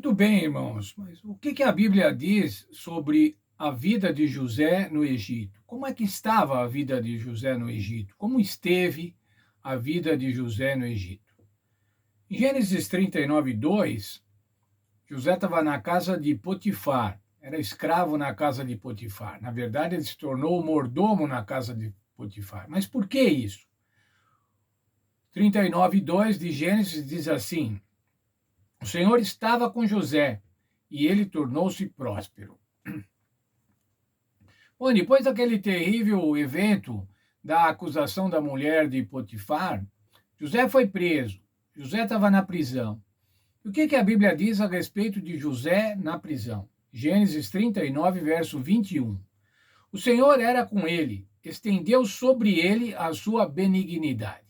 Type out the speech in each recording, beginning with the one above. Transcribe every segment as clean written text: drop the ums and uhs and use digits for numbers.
Muito bem, irmãos, mas o que a Bíblia diz sobre a vida de José no Egito? Como é que estava a vida de José no Egito? Como esteve a vida de José no Egito? Em Gênesis 39:2, José estava na casa de Potifar, era escravo na casa de Potifar. Na verdade, ele se tornou mordomo na casa de Potifar. Mas por que isso? 39:2 de Gênesis diz assim: O Senhor estava com José e ele tornou-se próspero. Bom, depois daquele terrível evento da acusação da mulher de Potifar, José foi preso. José estava na prisão. E o que a Bíblia diz a respeito de José na prisão? Gênesis 39, verso 21. O Senhor era com ele, estendeu sobre ele a sua benignidade.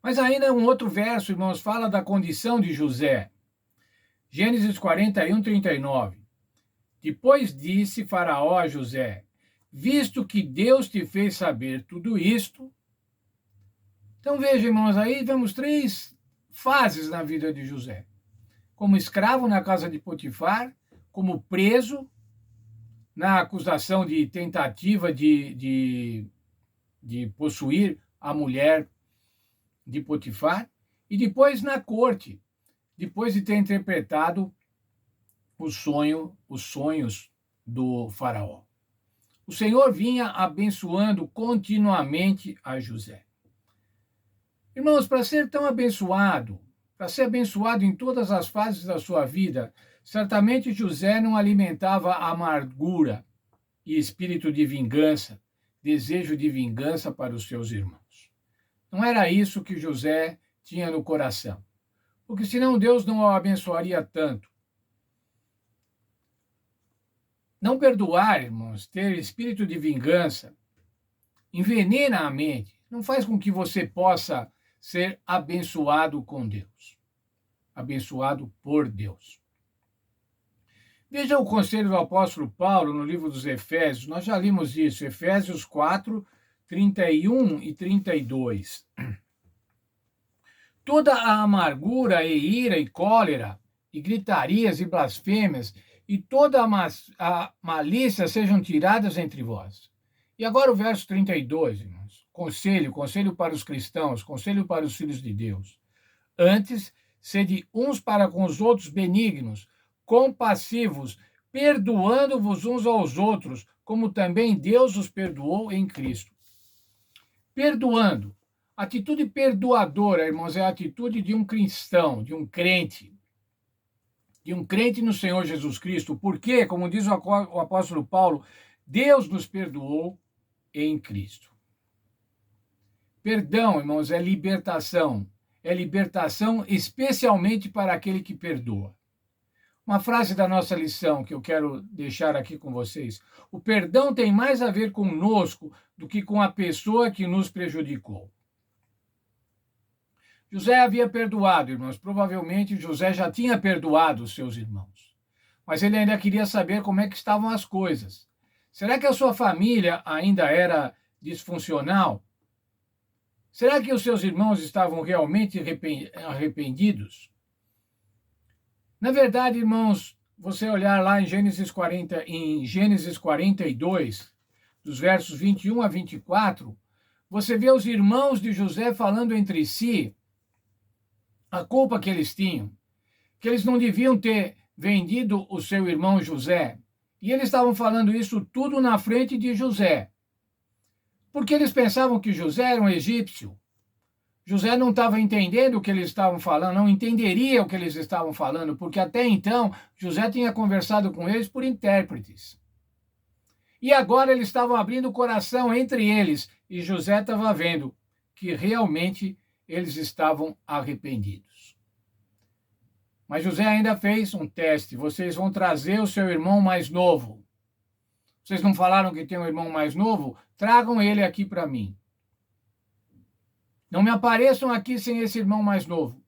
Mas ainda um outro verso, irmãos, fala da condição de José. Gênesis 41, 39. Depois disse Faraó a José: Visto que Deus te fez saber tudo isto. Então veja, irmãos, aí vemos três fases na vida de José: como escravo na casa de Potifar, como preso na acusação de tentativa de possuir a mulher de Potifar, e depois na corte, depois de ter interpretado os sonhos do faraó. O Senhor vinha abençoando continuamente a José. Irmãos, para ser tão abençoado, para ser abençoado em todas as fases da sua vida, certamente José não alimentava amargura e espírito de vingança, desejo de vingança para os seus irmãos. Não era isso que José tinha no coração, porque senão Deus não o abençoaria tanto. Não perdoar, irmãos, ter espírito de vingança, envenena a mente, não faz com que você possa ser abençoado com Deus, abençoado por Deus. Veja o conselho do apóstolo Paulo no livro dos Efésios, nós já limos isso, Efésios 4, 31 e 32. Toda a amargura e ira e cólera, e gritarias e blasfêmias, e toda a malícia sejam tiradas entre vós. E agora o verso 32, irmãos. Conselho para os cristãos, conselho para os filhos de Deus. Antes, sede uns para com os outros benignos, compassivos, perdoando-vos uns aos outros, como também Deus os perdoou em Cristo. Perdoando. Atitude perdoadora, irmãos, é a atitude de um cristão, de um crente no Senhor Jesus Cristo, porque, como diz o apóstolo Paulo, Deus nos perdoou em Cristo. Perdão, irmãos, é libertação especialmente para aquele que perdoa. Uma frase da nossa lição que eu quero deixar aqui com vocês: o perdão tem mais a ver conosco do que com a pessoa que nos prejudicou. José havia perdoado, irmãos. Provavelmente José já tinha perdoado os seus irmãos. Mas ele ainda queria saber como é que estavam as coisas. Será que a sua família ainda era disfuncional? Será que os seus irmãos estavam realmente arrependidos? Na verdade, irmãos, você olhar lá em Gênesis 42, dos versos 21 a 24, você vê os irmãos de José falando entre si a culpa que eles tinham, que eles não deviam ter vendido o seu irmão José. E eles estavam falando isso tudo na frente de José, porque eles pensavam que José era um egípcio. José não estava entendendo o que eles estavam falando, não entenderia o que eles estavam falando, porque até então José tinha conversado com eles por intérpretes. E agora eles estavam abrindo o coração entre eles, e José estava vendo que realmente eles estavam arrependidos. Mas José ainda fez um teste: vocês vão trazer o seu irmão mais novo. Vocês não falaram que tem um irmão mais novo? Tragam ele aqui para mim. Não me apareçam aqui sem esse irmão mais novo.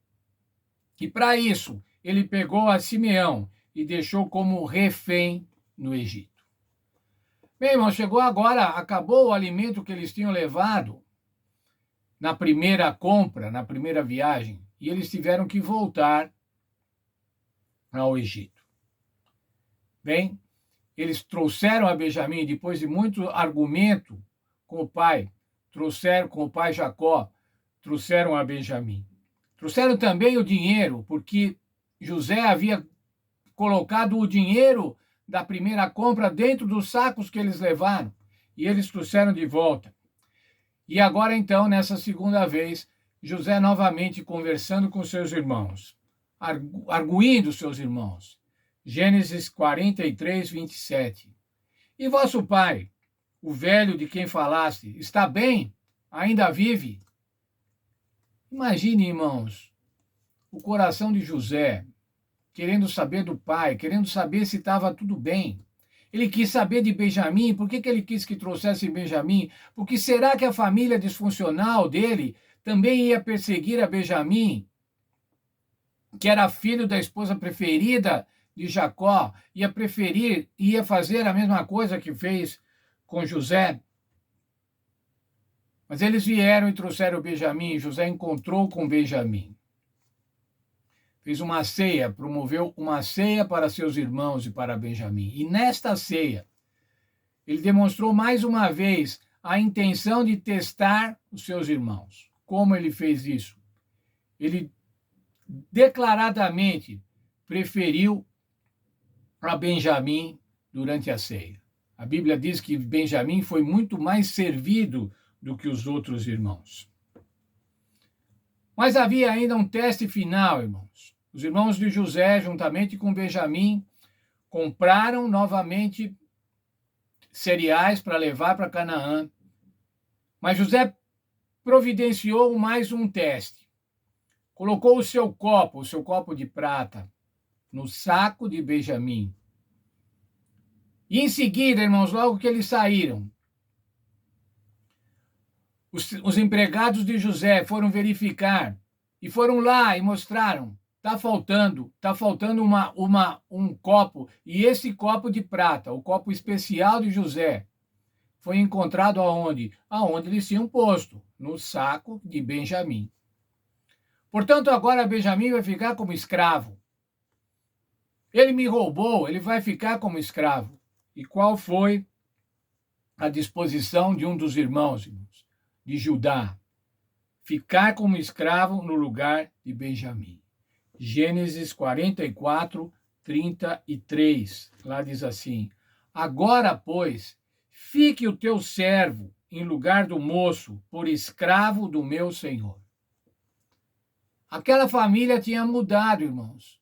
E para isso, ele pegou a Simeão e deixou como refém no Egito. Bem, irmão, chegou agora, acabou o alimento que eles tinham levado na primeira compra, na primeira viagem, e eles tiveram que voltar ao Egito. Bem, eles trouxeram a Benjamim, depois de muito argumento com o pai, trouxeram com o pai Jacó, trouxeram a Benjamim. Trouxeram também o dinheiro, porque José havia colocado o dinheiro da primeira compra dentro dos sacos que eles levaram, e eles trouxeram de volta. E agora, então, nessa segunda vez, José novamente conversando com seus irmãos, arguindo seus irmãos. Gênesis 43, 27. E vosso pai, o velho de quem falaste, está bem? Ainda vive? Imagine, irmãos, o coração de José, querendo saber do pai, querendo saber se estava tudo bem. Ele quis saber de Benjamim. Por que ele quis que trouxesse Benjamim? Porque será que a família disfuncional dele também ia perseguir a Benjamim, que era filho da esposa preferida de Jacó, ia fazer a mesma coisa que fez com José? Mas eles vieram e trouxeram Benjamim, e José encontrou com Benjamim. Fez uma ceia, promoveu uma ceia para seus irmãos e para Benjamim. E nesta ceia, ele demonstrou mais uma vez a intenção de testar os seus irmãos. Como ele fez isso? Ele declaradamente preferiu a Benjamim durante a ceia. A Bíblia diz que Benjamim foi muito mais servido do que os outros irmãos. Mas havia ainda um teste final, irmãos. Os irmãos de José, juntamente com Benjamim, compraram novamente cereais para levar para Canaã. Mas José providenciou mais um teste. Colocou o seu copo de prata, no saco de Benjamim. E em seguida, irmãos, logo que eles saíram, os empregados de José foram verificar e foram lá e mostraram: está faltando um copo, e esse copo de prata, o copo especial de José, foi encontrado aonde? Aonde eles tinham posto, no saco de Benjamim. Portanto, agora Benjamim vai ficar como escravo. Ele me roubou, ele vai ficar como escravo. E qual foi a disposição de um dos irmãos de Judá? Ficar como escravo no lugar de Benjamim. Gênesis 44, 33. Lá diz assim: agora, pois, fique o teu servo em lugar do moço, por escravo do meu senhor. Aquela família tinha mudado, irmãos.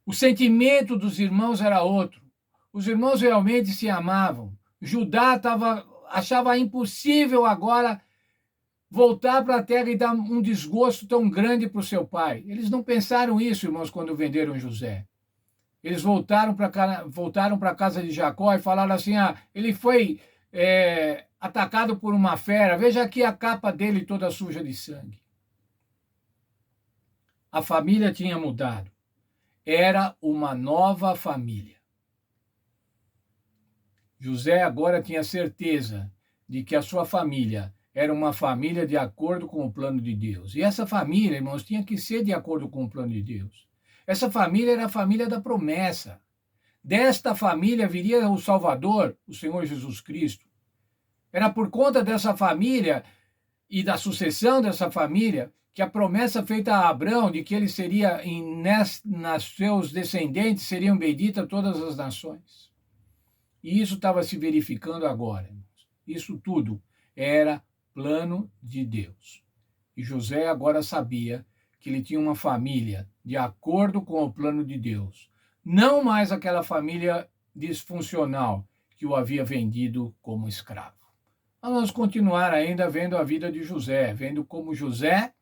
O sentimento dos irmãos era outro. Os irmãos realmente se amavam. Judá achava impossível agora voltar para a terra e dar um desgosto tão grande para o seu pai. Eles não pensaram isso, irmãos, quando venderam José. Eles voltaram para a casa de Jacó e falaram assim: ele foi atacado por uma fera. Veja aqui a capa dele toda suja de sangue. A família tinha mudado. Era uma nova família. José agora tinha certeza de que a sua família era uma família de acordo com o plano de Deus. E essa família, irmãos, tinha que ser de acordo com o plano de Deus. Essa família era a família da promessa. Desta família viria o Salvador, o Senhor Jesus Cristo. Era por conta dessa família e da sucessão dessa família que a promessa feita a Abraão de que ele seria, nas seus descendentes, seriam benditas todas as nações. E isso estava se verificando agora, irmãos. Isso tudo era plano de Deus. E José agora sabia que ele tinha uma família de acordo com o plano de Deus. Não mais aquela família disfuncional que o havia vendido como escravo. Mas vamos continuar ainda vendo a vida de José, vendo como José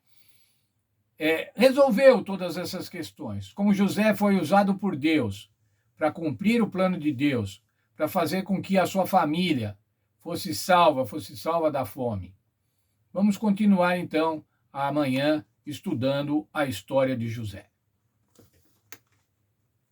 resolveu todas essas questões. Como José foi usado por Deus para cumprir o plano de Deus, para fazer com que a sua família fosse salva da fome. Vamos continuar, então, amanhã, estudando a história de José.